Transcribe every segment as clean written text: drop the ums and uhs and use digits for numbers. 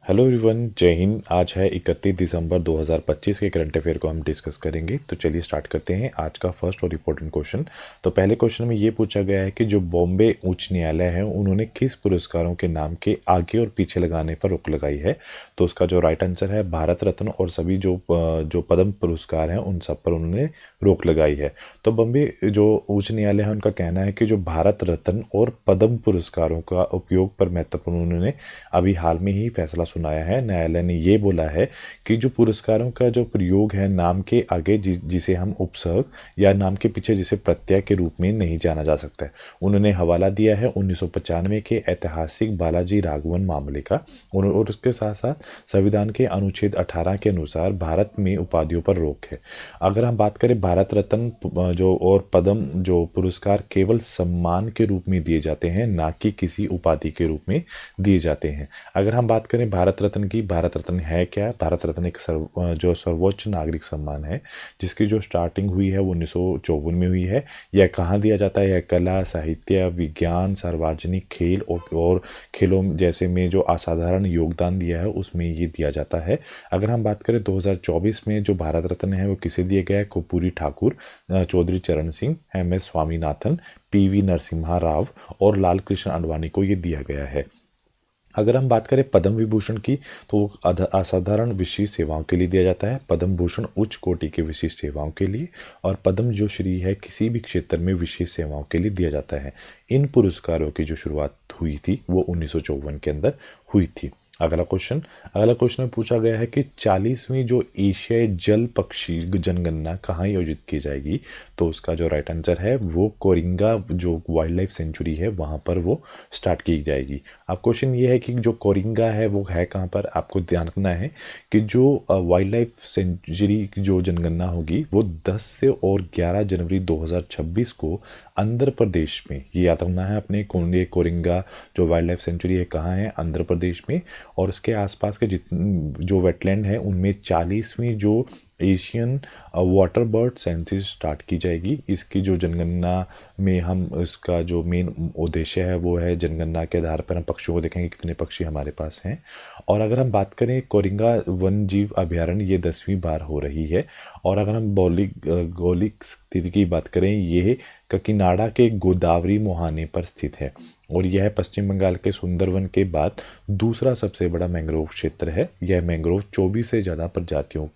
Hello everyone, जय हिंद। आज है 31 दिसंबर 2025 के करंट अफेयर को हम डिस्कस करेंगे। तो चलिए स्टार्ट करते हैं आज का फर्स्ट और इम्पोर्टेंट क्वेश्चन। तो पहले क्वेश्चन में ये पूछा गया है कि जो बॉम्बे उच्च न्यायालय है उन्होंने किस पुरस्कारों के नाम के आगे और पीछे लगाने पर रोक लगाई है। तो उसका जो राइट आंसर है भारत रत्न और सभी जो पद्म पुरस्कार हैं उन सब पर उन्होंने रोक लगाई है। तो बॉम्बे जो उच्च न्यायालय है उनका कहना है कि जो भारत रत्न और पद्म पुरस्कारों का उपयोग पर महत्वपूर्ण उन्होंने अभी हाल में ही फैसला सुनाया है। न्यायालय ने ये बोला है कि जो पुरस्कारों का जो प्रयोग है नाम के आगे जिसे हम उपसर्ग या नाम के पीछे जिसे प्रत्यय के रूप में नहीं जाना जा सकता है। उन्होंने हवाला दिया है 1995 के ऐतिहासिक बालाजी राघवन मामले का और उसके साथ साथ संविधान के अनुच्छेद 18 के अनुसार भारत में उपाधियों पर रोक है। अगर हम बात करें भारत रत्न जो और पद्म जो पुरस्कार केवल सम्मान के रूप में दिए जाते हैं, ना कि किसी उपाधि के रूप में दिए जाते हैं। अगर हम बात करें भारत रत्न की, भारत रत्न है क्या? भारत रत्न एक जो सर्वोच्च नागरिक सम्मान है जिसकी जो स्टार्टिंग हुई है वो 1954 में हुई है। यह कहाँ दिया जाता है? यह कला, साहित्य, विज्ञान, सार्वजनिक खेल और खेलों जैसे में जो असाधारण योगदान दिया है उसमें ये दिया जाता है। अगर हम बात करें 2024 में जो भारत रत्न है वो किसे दिया गया है? Karpoori Thakur, Chaudhary Charan Singh, M S Swaminathan, PV Narasimha Rao और लाल कृष्ण आडवाणी को ये दिया गया है। अगर हम बात करें पद्म विभूषण की तो वो असाधारण विशिष्ट सेवाओं के लिए दिया जाता है। पद्म भूषण उच्च कोटि के विशिष्ट सेवाओं के लिए और पद्म जो श्री है किसी भी क्षेत्र में विशेष सेवाओं के लिए दिया जाता है। इन पुरस्कारों की जो शुरुआत हुई थी वो 1954 के अंदर हुई थी। अगला क्वेश्चन में पूछा गया है कि 40वीं जो एशियाई जल पक्षी जनगणना कहाँ आयोजित की जाएगी। तो उसका जो राइट आंसर है वो कोरिंगा जो वाइल्ड लाइफ सेंचुरी है वहाँ पर वो स्टार्ट की जाएगी। अब क्वेश्चन ये है कि जो कोरिंगा है वो है कहाँ पर? आपको ध्यान रखना है कि जो वाइल्ड लाइफ सेंचुरी की जो जनगणना होगी वो 10 से और 11 जनवरी 2026 को आंध्र प्रदेश में, ये याद रखना है अपने कोरिंगा जो वाइल्ड लाइफ सेंचुरी है कहाँ है? आंध्र प्रदेश में। और उसके आसपास के जो वेटलैंड है उनमें 40वीं जो Asian water bird census start की जाएगी। इसकी जो जनगणना में हम इसका जो मेन उद्देश्य है वो है जनगणना के आधार पर हम पक्षियों को देखेंगे कितने पक्षी हमारे पास हैं। और अगर हम बात करें कोरिंगा वन जीव अभ्यारण्य ये 10वीं बार हो रही है। और अगर हम भौगोलिक स्थिति की बात करें ये ककीनाडा के गोदावरी मुहाने पर स्थित है और यह पश्चिम बंगाल के सुंदरवन के बाद दूसरा सबसे बड़ा मैंग्रोव क्षेत्र है। यह मैंग्रोव 24 से ज़्यादा प्रजातियों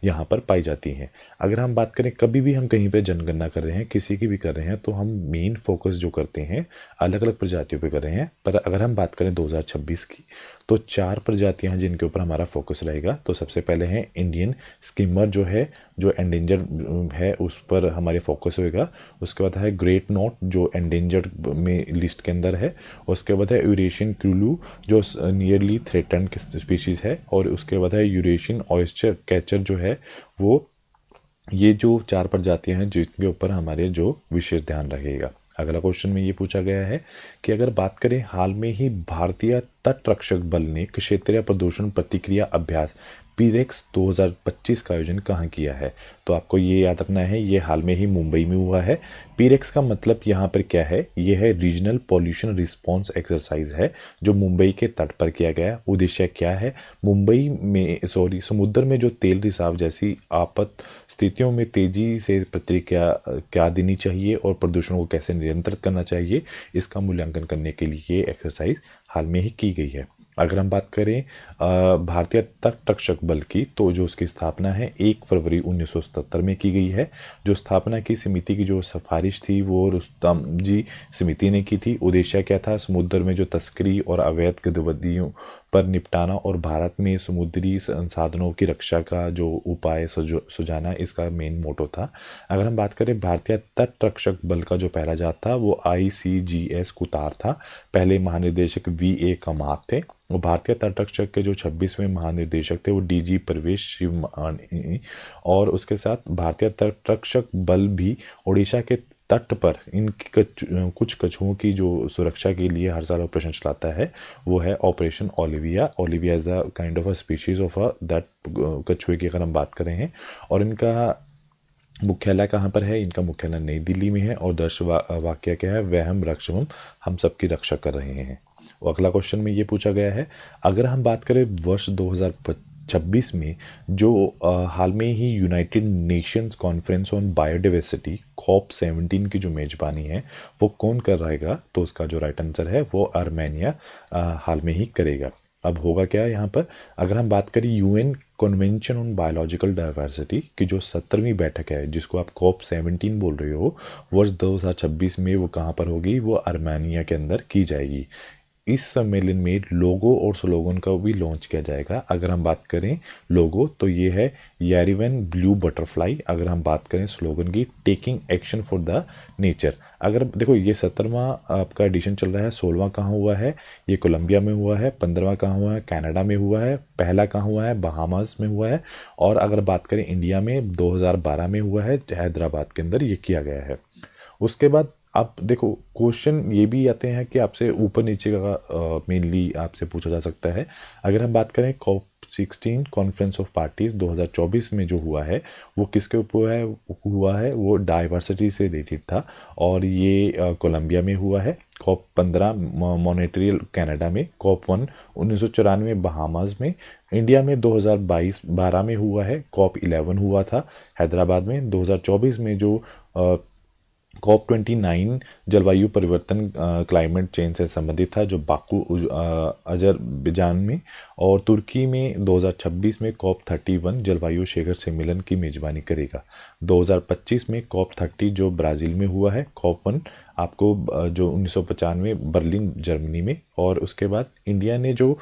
यहाँ पर पाई जाती हैं। अगर हम बात करें कभी भी हम कहीं पे जनगणना कर रहे हैं किसी की भी कर रहे हैं तो हम मेन फोकस जो करते हैं अलग अलग प्रजातियों पे कर रहे हैं। पर अगर हम बात करें 2026 की तो 4 प्रजातियां हैं जिनके ऊपर हमारा फोकस रहेगा। तो सबसे पहले है इंडियन स्किमर जो है जो एंडेंजर्ड है उस पर हमारे फोकस होएगा। उसके बाद है ग्रेट नोट जो एंडेंजर्ड में लिस्ट के अंदर है। उसके बाद है यूरेशियन क्रूलू जो नियरली थ्रेटन्ड स्पीशीज़ है। और उसके बाद है यूरेशियन ऑयस्टर कैचर जो है वो। ये जो 4 प्रजातियां हैं जिनके ऊपर हमारे जो विशेष ध्यान रहेगा। अगला क्वेश्चन में ये पूछा गया है कि अगर बात करें हाल में ही भारतीय तट रक्षक बल ने क्षेत्रीय प्रदूषण प्रतिक्रिया अभ्यास पीरेक्स 2025 का आयोजन कहाँ किया है। तो आपको ये याद रखना है ये हाल में ही मुंबई में हुआ है। पीरेक्स का मतलब यहाँ पर क्या है? ये है रीजनल पॉल्यूशन रिस्पांस एक्सरसाइज है जो मुंबई के तट पर किया गया। उद्देश्य क्या है? मुंबई में समुद्र में जो तेल रिसाव जैसी आपात स्थितियों में तेजी से प्रतिक्रिया क्या देनी चाहिए और प्रदूषण को कैसे नियंत्रित करना चाहिए इसका मूल्यांकन करने के लिए ये एक्सरसाइज हाल में ही की गई है। अगर हम बात करें भारतीय तट रक्षक बल की तो जो उसकी स्थापना है 1 फरवरी 1977 में की गई है। जो स्थापना की समिति की जो सिफारिश थी वो रुस्तम जी समिति ने की थी। उद्देश्य क्या था? समुद्र में जो तस्करी और अवैध गतिविधियों पर निपटाना और भारत में समुद्री संसाधनों की रक्षा का जो उपाय सुझाना इसका मेन मोटो था। अगर हम बात करें भारतीय तट रक्षक बल का जो पहला जहाज था वो ICGS कुतार था। पहले महानिदेशक VA कमात थे। और भारतीय तट रक्षक के जो 26वें महानिदेशक थे वो DG प्रवेश शिवमानी। और उसके साथ भारतीय तट रक्षक बल भी उड़ीसा के तट पर इन कुछ कछुओं की जो सुरक्षा के लिए हर साल ऑपरेशन चलाता है वो है operation Olivia. Olivia is a kind of a species of a that कछुए की अगर हम बात करें हैं। और इनका मुख्यालय कहाँ पर है? इनका मुख्यालय नई दिल्ली में है। और दर्श वाक्य क्या है? वह हम रक्षम हम सबकी रक्षा कर रहे हैं। अगला क्वेश्चन में ये पूछा गया है, अगर हम बात करें वर्ष 2026 में जो हाल में ही United Nations conference on biodiversity COP17 की जो मेजबानी है वो कौन कर रहेगा, तो उसका जो राइट आंसर है वो आर्मेनिया हाल में ही करेगा। अब होगा क्या यहाँ पर, अगर हम बात करें UN convention on biological diversity की जो 17वीं बैठक है जिसको आप COP17 बोल रहे हो, वर्ष 2026 में वो कहाँ पर होगी, वो आर्मेनिया के अंदर की जाएगी। इस सम्मेलन में लोगो और स्लोगन का भी लॉन्च किया जाएगा। अगर हम बात करें लोगो तो ये है येरेवन ब्लू बटरफ्लाई, अगर हम बात करें स्लोगन की taking action for the nature. अगर देखो ये 17वां आपका एडिशन चल रहा है, 16वां कहाँ हुआ है, ये कोलंबिया में हुआ है, 15वां कहाँ हुआ है, कनाडा में हुआ है, पहला कहाँ हुआ है, बहामास में हुआ है, और अगर बात करें इंडिया में 2012 में हुआ है, हैदराबाद के अंदर ये किया गया है। उसके बाद आप देखो क्वेश्चन ये भी आते हैं कि आपसे ऊपर नीचे का मेनली आपसे पूछा जा सकता है। अगर हम बात करें COP16 कॉन्फ्रेंस ऑफ पार्टीज 2024 में जो हुआ है वो किसके ऊपर हुआ है, वो डाइवर्सिटी से रिलेटेड था, और ये कोलंबिया में हुआ है। COP15 मॉनेट्रियल कनाडा में, COP1 1994 बहामास में, इंडिया में 2012 में हुआ है, COP11 हुआ था हैदराबाद में। 2024 में जो COP29 जलवायु परिवर्तन क्लाइमेट चेंज से संबंधित था जो बाकू अजरबैजान में, और तुर्की में 2026 में COP31 जलवायु शिखर सम्मेलन की मेजबानी करेगा। 2025 में COP30 जो ब्राज़ील में हुआ है, COP1 आपको जो 1995 बर्लिन जर्मनी में, और उसके बाद इंडिया ने जो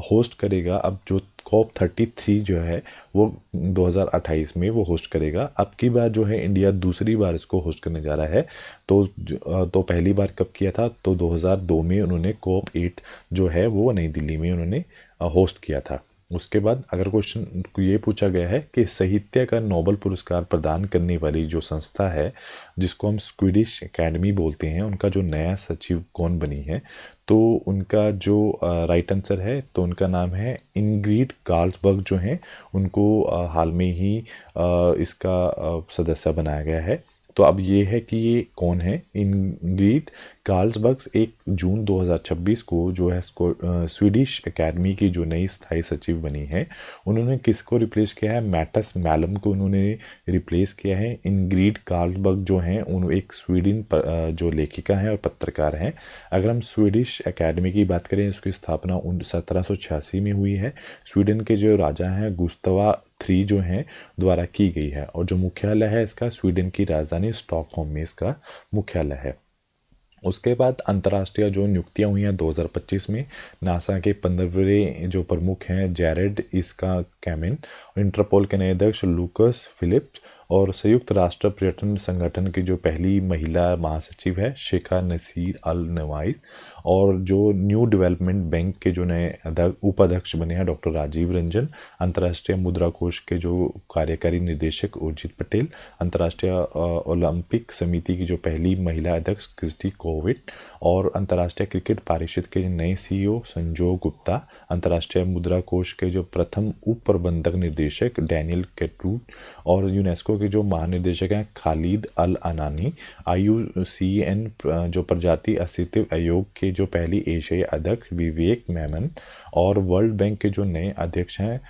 होस्ट करेगा अब जो COP33 जो है वो 2028 में वो होस्ट करेगा। अब की बार जो है इंडिया दूसरी बार इसको होस्ट करने जा रहा है। तो पहली बार कब किया था, तो 2002 में उन्होंने COP8 जो है वो नई दिल्ली में उन्होंने होस्ट किया था। उसके बाद अगर क्वेश्चन ये पूछा गया है कि साहित्य का नोबेल पुरस्कार प्रदान करने वाली जो संस्था है जिसको हम स्वीडिश एकेडमी बोलते हैं, उनका जो नया सचिव कौन बनी है, तो उनका जो राइट आंसर है तो उनका नाम है इंग्रिड कार्लसबर्ग जो हैं, उनको हाल में ही इसका सदस्य बनाया गया है। तो अब ये है कि ये कौन है, इंग्रिड कार्लसबर्ग 1 जून 2026 को जो है स्वीडिश एकेडमी की जो नई स्थायी सचिव बनी है, उन्होंने किसको रिप्लेस किया है, मैटस मैलम को उन्होंने रिप्लेस किया है। इंग्रिड कार्लसबर्ग जो हैं उन एक स्वीडन जो लेखिका हैं और पत्रकार हैं। अगर हम स्वीडिश एकेडमी की बात करें, इसकी स्थापना 1786 में हुई है। स्वीडन के जो राजा हैं गुस्तावा III जो हैं द्वारा की गई है, और जो मुख्यालय है इसका स्वीडन की राजधानी स्टॉकहोम में इसका मुख्यालय है। उसके बाद अंतर्राष्ट्रीय जो नियुक्तियां हुई हैं 2025 में, नासा के 15वें जो प्रमुख हैं जैरेड इसका कैमिन, इंटरपोल के नए अध्यक्ष लूकस फिलिप्स, और संयुक्त राष्ट्र पर्यटन संगठन की जो पहली महिला महासचिव है शिखा नसीर अल नवाइस, और जो न्यू डेवलपमेंट बैंक के जो नए उपाध्यक्ष बने हैं डॉक्टर राजीव रंजन, अंतर्राष्ट्रीय मुद्रा कोष के जो कार्यकारी निदेशक उर्जित पटेल, अंतर्राष्ट्रीय ओलंपिक समिति की जो पहली महिला अध्यक्ष क्रिस्टी कोविट, और अंतर्राष्ट्रीय क्रिकेट परिषद के नए CEO संजो गुप्ता, अंतर्राष्ट्रीय मुद्रा कोष के जो प्रथम उप प्रबंधक निदेशक डैनियल कैटरूट, और यूनेस्को के जो महानिदेशक हैं खालिद अल अनानी, IUCN जो प्रजाति अस्तित्व आयोग के जो पहली एशियाई अध्यक्ष विवेक मेमन, और वर्ल्ड बैंक के जो नए अध्यक्ष हैं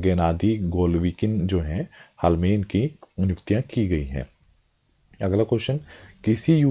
गेनादी गोलविकिन जो हैं, हाल में इनकी नियुक्तियां की गई हैं। अगला क्वेश्चन, किसी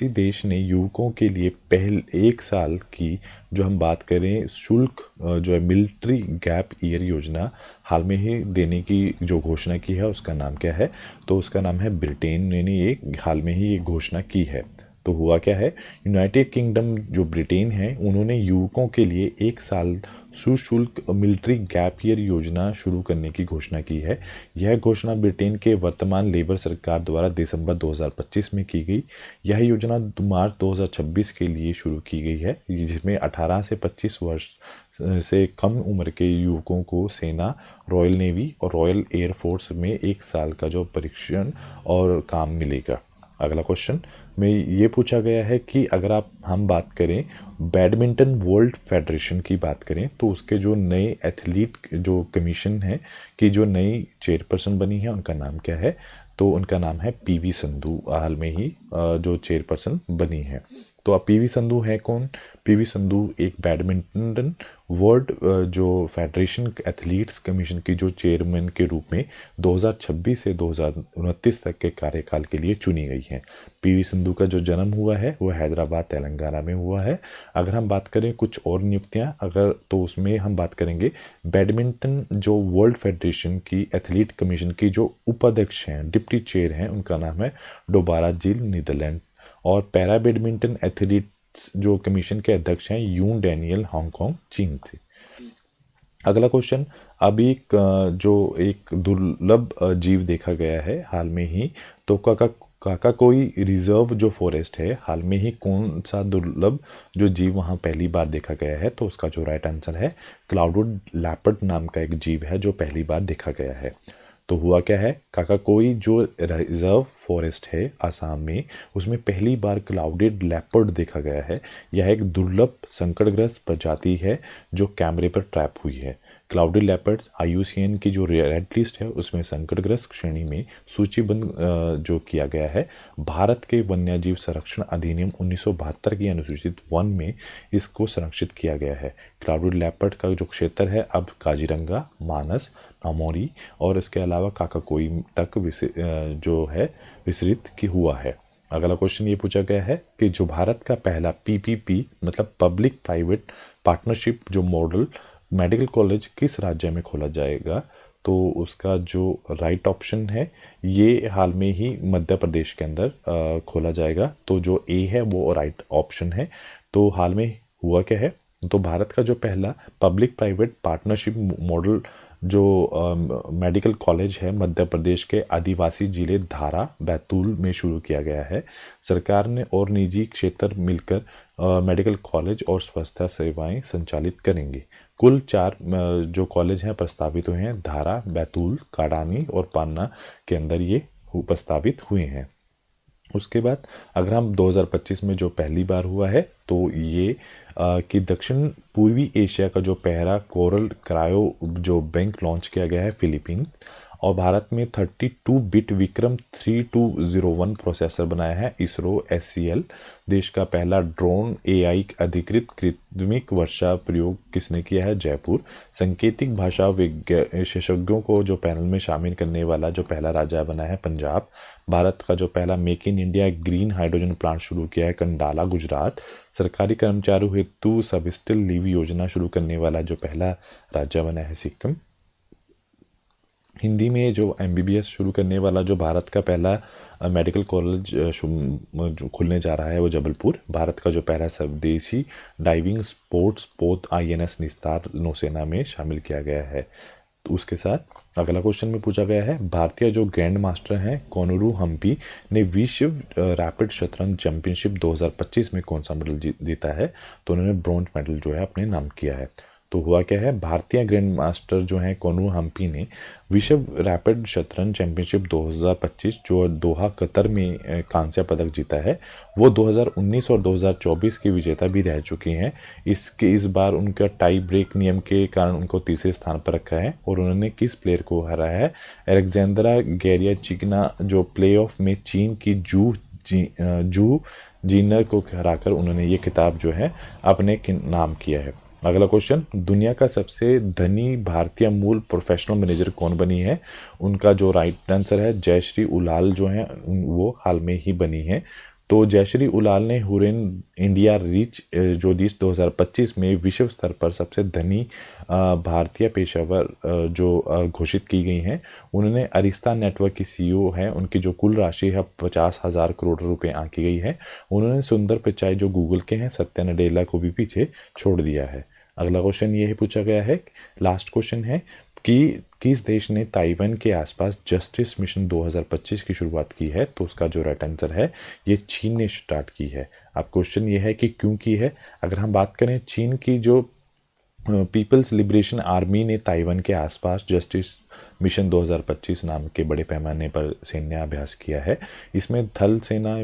देश ने युवकों के लिए पहले 1 साल की जो हम बात करें शुल्क जो है मिलिट्री गैप ईयर योजना हाल में ही देने की जो घोषणा की है उसका नाम क्या है, तो उसका नाम है ब्रिटेन ने ये हाल में ही ये घोषणा की है। तो हुआ क्या है, यूनाइटेड किंगडम जो ब्रिटेन है उन्होंने युवकों के लिए 1 साल सुशुल्क मिलिट्री गैप ईयर योजना शुरू करने की घोषणा की है। यह घोषणा ब्रिटेन के वर्तमान लेबर सरकार द्वारा दिसंबर 2025 में की गई। यह योजना मार्च 2026 के लिए शुरू की गई है, जिसमें 18 से 25 वर्ष से कम उम्र के युवकों को सेना, रॉयल नेवी और रॉयल एयरफोर्स में 1 साल का जो परीक्षण और काम मिलेगा। अगला क्वेश्चन में ये पूछा गया है कि अगर हम बात करें बैडमिंटन वर्ल्ड फेडरेशन की बात करें तो उसके जो नए एथलीट जो कमीशन है कि जो नई चेयरपर्सन बनी है उनका नाम क्या है, तो उनका नाम है PV संधू, हाल में ही जो चेयरपर्सन बनी है। तो अब पीवी संधू है कौन? पीवी संधू एक बैडमिंटन वर्ल्ड जो फेडरेशन एथलीट्स कमीशन की जो चेयरमैन के रूप में 2026 से 2029 तक के कार्यकाल के लिए चुनी गई हैं। पीवी संधू का जो जन्म हुआ है वो हैदराबाद तेलंगाना में हुआ है। अगर हम बात करें कुछ और नियुक्तियां अगर, तो उसमें हम बात करेंगे बैडमिंटन जो वर्ल्ड फेडरेशन की एथलीट कमीशन की जो उपाध्यक्ष हैं, डिप्टी चेयर हैं, उनका नाम है डोबारा जिल नीदरलैंड। और पैरा बैडमिंटन एथलीट्स जो कमीशन के अध्यक्ष हैं यून डैनियल, हांगकांग, चीन से। अगला क्वेश्चन, अभी जो एक दुर्लभ जीव देखा गया है हाल में ही, तो काका कोई रिजर्व जो फॉरेस्ट है हाल में ही कौन सा दुर्लभ जो जीव वहाँ पहली बार देखा गया है? तो उसका जो राइट आंसर है क्लाउडेड लेपर्ड नाम का एक जीव है जो पहली बार देखा गया है। तो हुआ क्या है, काकाकोई जो रिजर्व फॉरेस्ट है आसाम में, उसमें पहली बार क्लाउडेड लेपर्ड देखा गया है। यह एक दुर्लभ संकटग्रस्त प्रजाति है जो कैमरे पर ट्रैप हुई है। क्लाउडेड लेपर्ड्स IUCN की जो रेड लिस्ट है उसमें संकटग्रस्त श्रेणी में सूचीबद्ध जो किया गया है। भारत के वन्यजीव संरक्षण अधिनियम 1972 की अनुसूचित 1 में इसको संरक्षित किया गया है। क्लाउडेड लेपर्ड का जो क्षेत्र है अब काजीरंगा, मानस, नामोरी और इसके अलावा काकाकोई तक जो है विस्तृत की हुआ है। अगला क्वेश्चन ये पूछा गया है कि जो भारत का पहला PPP मतलब पब्लिक प्राइवेट पार्टनरशिप जो मॉडल मेडिकल कॉलेज किस राज्य में खोला जाएगा? तो उसका जो राइट ऑप्शन है ये हाल में ही मध्य प्रदेश के अंदर खोला जाएगा। तो जो ए है वो राइट ऑप्शन है। तो हाल में हुआ क्या है, तो भारत का जो पहला पब्लिक प्राइवेट पार्टनरशिप मॉडल जो मेडिकल कॉलेज है मध्य प्रदेश के आदिवासी जिले धारा बैतूल में शुरू किया गया है। सरकार ने और निजी क्षेत्र मिलकर मेडिकल कॉलेज और स्वास्थ्य सेवाएं संचालित करेंगे। कुल 4 जो कॉलेज हैं प्रस्तावित हुए हैं, धारा, बैतूल, काडानी और पन्ना के अंदर ये प्रस्तावित हुए हैं। उसके बाद अगर हम 2025 में जो पहली बार हुआ है तो ये कि दक्षिण पूर्वी एशिया का जो पहला कोरल क्रायो जो बैंक लॉन्च किया गया है फिलीपींस, और भारत में 32 बिट विक्रम 3201 प्रोसेसर बनाया है इसरो SCL। देश का पहला ड्रोन AI अधिकृत कृत्रिमिक वर्षा प्रयोग किसने किया है? जयपुर। सांकेतिक भाषा विशेषज्ञों को जो पैनल में शामिल करने वाला जो पहला राज्य बना है पंजाब। भारत का जो पहला make in India green hydrogen plant शुरू किया है कंडाला, गुजरात। सरकारी कर्मचारियों हेतु सबस्टिल लीव योजना शुरू करने वाला जो पहला राज्य बना है सिक्किम। हिंदी में जो MBBS शुरू करने वाला जो भारत का पहला मेडिकल कॉलेज जो खुलने जा रहा है वो जबलपुर। भारत का जो पहला स्वदेशी डाइविंग स्पोर्ट्स पोत INS निस्तार नौसेना में शामिल किया गया है। तो उसके साथ अगला क्वेश्चन में पूछा गया है, भारतीय जो ग्रैंड मास्टर हैं कोनरू हम्पी ने विश्व रैपिड शतरंज चैंपियनशिप 2025 में कौन सा मेडल जीता है? तो उन्होंने ब्रॉन्ज मेडल जो है अपने नाम किया है। तो हुआ क्या है, भारतीय ग्रैंड मास्टर जो हैं कोनरू हम्पी ने विश्व रैपिड शतरंज चैंपियनशिप 2025 जो दोहा कतर में कांस्य पदक जीता है, वो 2019 और 2024 के विजेता भी रह चुके हैं। इस बार उनका टाई ब्रेक नियम के कारण उनको तीसरे स्थान पर रखा है। और उन्होंने किस प्लेयर को हराया है? अलेक्जेंड्रा गैरियाचिकना जो प्लेऑफ में चीन की जू जीनर को हराकर उन्होंने ये खिताब जो है अपने नाम किया है। अगला क्वेश्चन, दुनिया का सबसे धनी भारतीय मूल प्रोफेशनल मैनेजर कौन बनी है? उनका जो राइट आंसर है जयश्री उलाल जो है वो हाल में ही बनी है। तो जयश्री उलाल ने हुरेन इंडिया रिच जो लिस्ट 2025 में विश्व स्तर पर सबसे धनी भारतीय पेशेवर जो घोषित की गई हैं। उन्होंने अरिस्ता नेटवर्क की CEO हैं, उनकी जो कुल राशि है 50,000 करोड़ रुपए आंकी गई है। उन्होंने सुंदर पिचाई जो गूगल के हैं सत्या नडेला को भी पीछे छोड़ दिया है। अगला क्वेश्चन ये पूछा गया है, लास्ट क्वेश्चन है कि किस देश ने ताइवान के आसपास जस्टिस मिशन 2025 की शुरुआत की है? तो उसका जो राइट आंसर है ये चीन ने स्टार्ट की है। अब क्वेश्चन ये है कि क्यों की है। अगर हम बात करें चीन की जो पीपल्स लिबरेशन आर्मी ने ताइवान के आसपास जस्टिस मिशन 2025 नाम के बड़े पैमाने पर सैन्य अभ्यास किया है। इसमें थल सेना,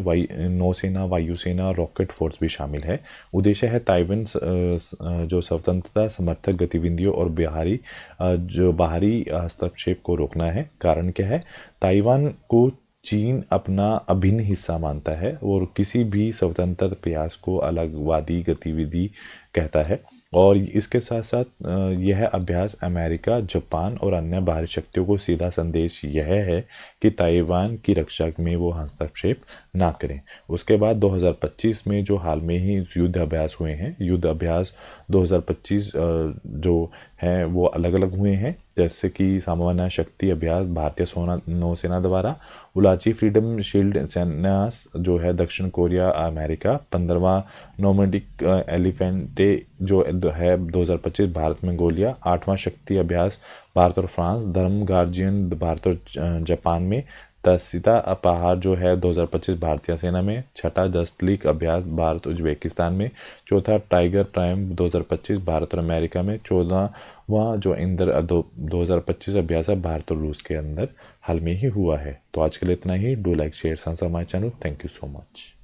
नौसेना, वायुसेना, रॉकेट फोर्स भी शामिल है। उद्देश्य है ताइवान जो स्वतंत्रता समर्थक गतिविधियों और बाहरी हस्तक्षेप को रोकना है। कारण क्या है? ताइवान को चीन अपना अभिन्न हिस्सा मानता है और किसी भी स्वतंत्र प्रयास को अलगवादी गतिविधि कहता है। और इसके साथ साथ यह अभ्यास अमेरिका, जापान और अन्य बाहरी शक्तियों को सीधा संदेश यह है कि ताइवान की रक्षा में वो हस्तक्षेप ना करें। उसके बाद 2025 में जो हाल में ही युद्ध अभ्यास हुए हैं, युद्ध अभ्यास 2025 जो हैं वो अलग अलग हुए हैं, जैसे कि सामान्य शक्ति अभ्यास भारतीय नौसेना द्वारा, उलाची फ्रीडम शील्ड सैन्यास जो है दक्षिण कोरिया अमेरिका, 15वां नॉर्मेंडिक एलिफेंटे जो है 2025 भारत मंगोलिया, 8वां शक्ति अभ्यास भारत और फ्रांस, धर्म गार्जियन भारत और जापान में, तसीता पहाड़ जो है 2025 भारतीय सेना में, छठा जस्ट लीग अभ्यास भारत उज्बेकिस्तान में, चौथा टाइगर ट्रायम्फ 2025 भारत और अमेरिका में, 14वां जो इंदर 2025 अभ्यास है भारत और रूस के अंदर हाल में ही हुआ है। तो आज के लिए इतना ही। Do like share subscribe my channel. Thank you so much.